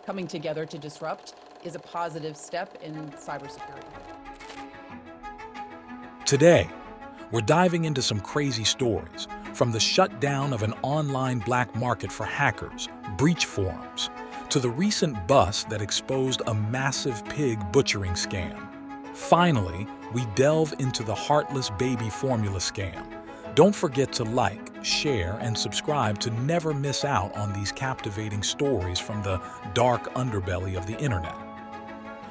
coming together to disrupt is a positive step in cybersecurity. Today, we're diving into some crazy stories, from the shutdown of an online black market for hackers, BreachForums, to the recent bust that exposed a massive pig butchering scam. Finally, we delve into the heartless baby formula scam. Don't forget to like, share, and subscribe to never miss out on these captivating stories from the dark underbelly of the internet.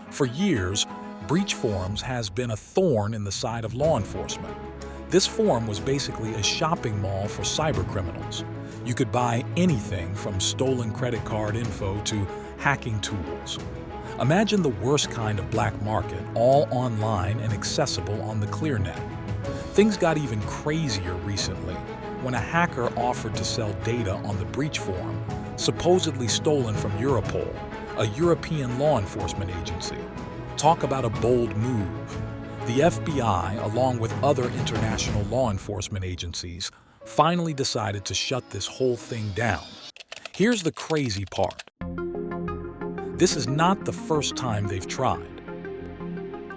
For years, BreachForums has been a thorn in the side of law enforcement. This forum was basically a shopping mall for cybercriminals. You could buy anything from stolen credit card info to hacking tools. Imagine the worst kind of black market, all online and accessible on the ClearNet. Things got even crazier recently when a hacker offered to sell data on the Breach Forum, supposedly stolen from Europol, a European law enforcement agency. Talk about a bold move. The FBI, along with other international law enforcement agencies, finally decided to shut this whole thing down. Here's the crazy part. This is not the first time they've tried.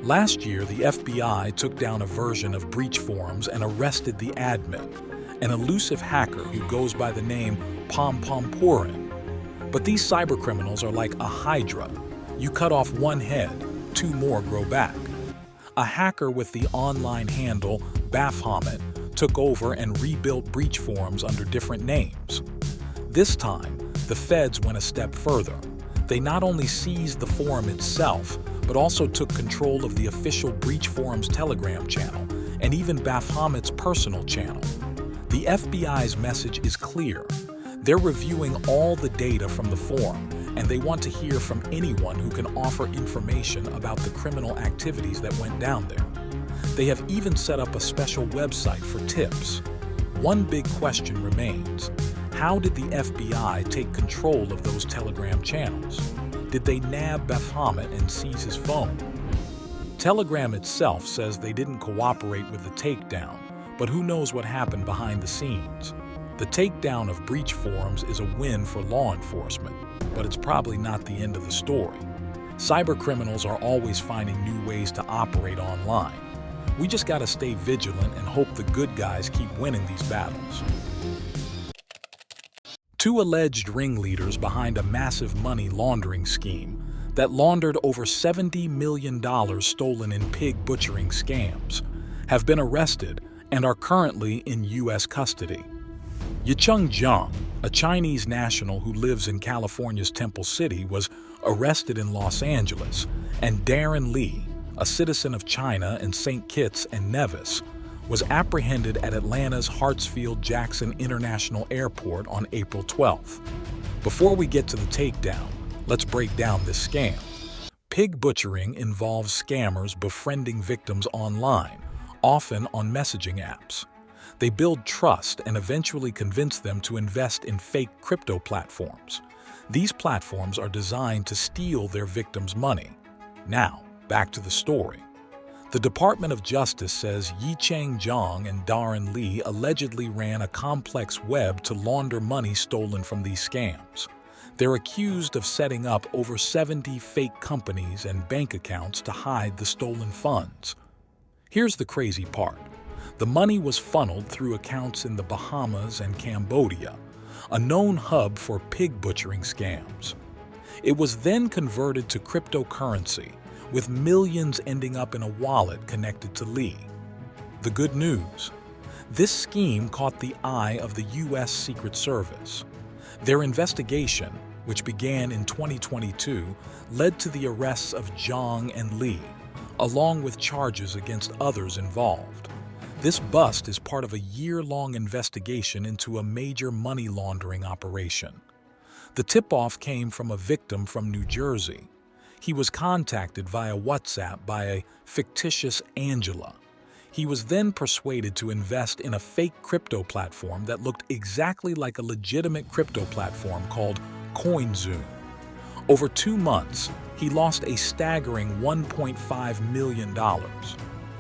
Last year, the FBI took down a version of BreachForums and arrested the admin, an elusive hacker who goes by the name Pom Pom Purin. But these cybercriminals are like a hydra. You cut off one head, two more grow back. A hacker with the online handle Baphomet took over and rebuilt BreachForums under different names. This time, the feds went a step further. They not only seized the forum itself, but also took control of the official BreachForums Telegram channel and even Baphomet's personal channel. The FBI's message is clear. They're reviewing all the data from the forum, and they want to hear from anyone who can offer information about the criminal activities that went down there. They have even set up a special website for tips. One big question remains. How did the FBI take control of those Telegram channels? Did they nab Baphomet and seize his phone? Telegram itself says they didn't cooperate with the takedown, but who knows what happened behind the scenes. The takedown of BreachForums is a win for law enforcement, but it's probably not the end of the story. Cybercriminals are always finding new ways to operate online. We just gotta stay vigilant and hope the good guys keep winning these battles. Two alleged ringleaders behind a massive money laundering scheme that laundered over $70 million stolen in pig butchering scams have been arrested and are currently in U.S. custody. Yicheng Jiang, a Chinese national who lives in California's Temple City, was arrested in Los Angeles, and Darren Lee, a citizen of China in St. Kitts and Nevis, was apprehended at Atlanta's Hartsfield-Jackson International Airport on April 12th. Before we get to the takedown, let's break down this scam. Pig butchering involves scammers befriending victims online, often on messaging apps. They build trust and eventually convince them to invest in fake crypto platforms. These platforms are designed to steal their victims' money. Now, back to the story. The Department of Justice says Yicheng Jiang and Darren Lee allegedly ran a complex web to launder money stolen from these scams. They're accused of setting up over 70 fake companies and bank accounts to hide the stolen funds. Here's the crazy part. The money was funneled through accounts in the Bahamas and Cambodia, a known hub for pig butchering scams. It was then converted to cryptocurrency, with millions ending up in a wallet connected to Lee. The good news: this scheme caught the eye of the U.S. Secret Service. Their investigation, which began in 2022, led to the arrests of Jiang and Lee, along with charges against others involved. This bust is part of a year-long investigation into a major money laundering operation. The tip-off came from a victim from New Jersey. He was contacted via WhatsApp by a fictitious Angela. He was then persuaded to invest in a fake crypto platform that looked exactly like a legitimate crypto platform called CoinZoom. Over 2 months, he lost a staggering $1.5 million.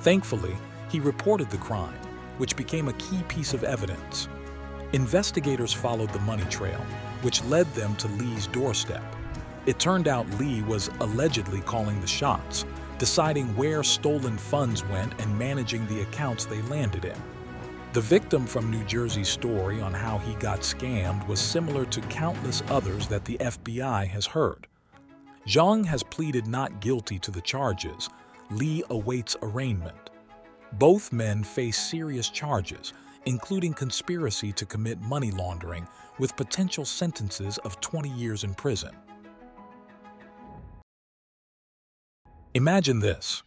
Thankfully, he reported the crime, which became a key piece of evidence. Investigators followed the money trail, which led them to Lee's doorstep. It turned out Lee was allegedly calling the shots, deciding where stolen funds went and managing the accounts they landed in. The victim from New Jersey's story on how he got scammed was similar to countless others that the FBI has heard. Zhang has pleaded not guilty to the charges. Lee awaits arraignment. Both men face serious charges, including conspiracy to commit money laundering, with potential sentences of 20 years in prison. Imagine this.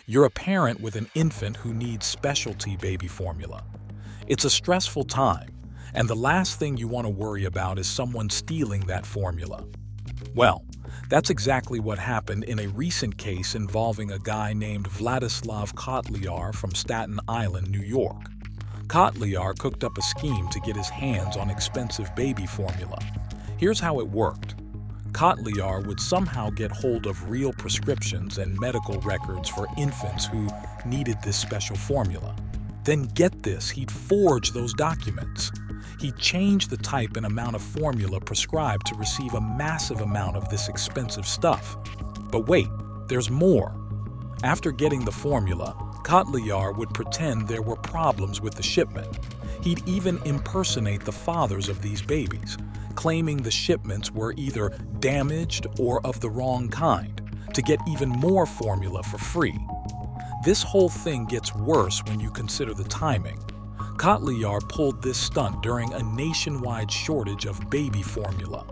You're a parent with an infant who needs specialty baby formula. It's a stressful time, and the last thing you want to worry about is someone stealing that formula. Well, that's exactly what happened in a recent case involving a guy named Vladislav Kotlyar from Staten Island, New York. Kotlyar cooked up a scheme to get his hands on expensive baby formula. Here's how it worked. Kotlyar would somehow get hold of real prescriptions and medical records for infants who needed this special formula. Then get this, he'd forge those documents. He'd change the type and amount of formula prescribed to receive a massive amount of this expensive stuff. But wait, there's more. After getting the formula, Kotlyar would pretend there were problems with the shipment. He'd even impersonate the fathers of these babies, claiming the shipments were either damaged or of the wrong kind, to get even more formula for free. This whole thing gets worse when you consider the timing. Kotlyar pulled this stunt during a nationwide shortage of baby formula.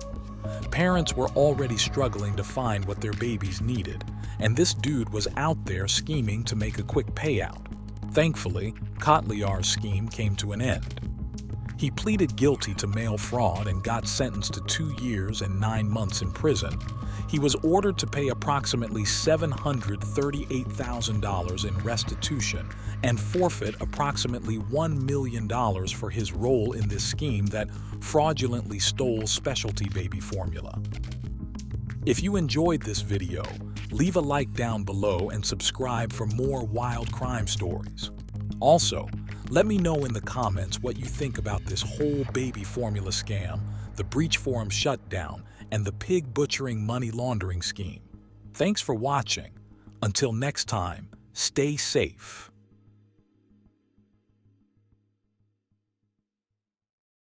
Parents were already struggling to find what their babies needed, and this dude was out there scheming to make a quick payout. Thankfully, Kotlyar's scheme came to an end. He pleaded guilty to mail fraud and got sentenced to 2 years and 9 months in prison. He was ordered to pay approximately $738,000 in restitution and forfeit approximately $1 million for his role in this scheme that fraudulently stole specialty baby formula. If you enjoyed this video, leave a like down below and subscribe for more wild crime stories. Also, let me know in the comments what you think about this whole baby formula scam, the BreachForums shutdown, and the pig butchering money laundering scheme. Thanks for watching. Until next time, stay safe.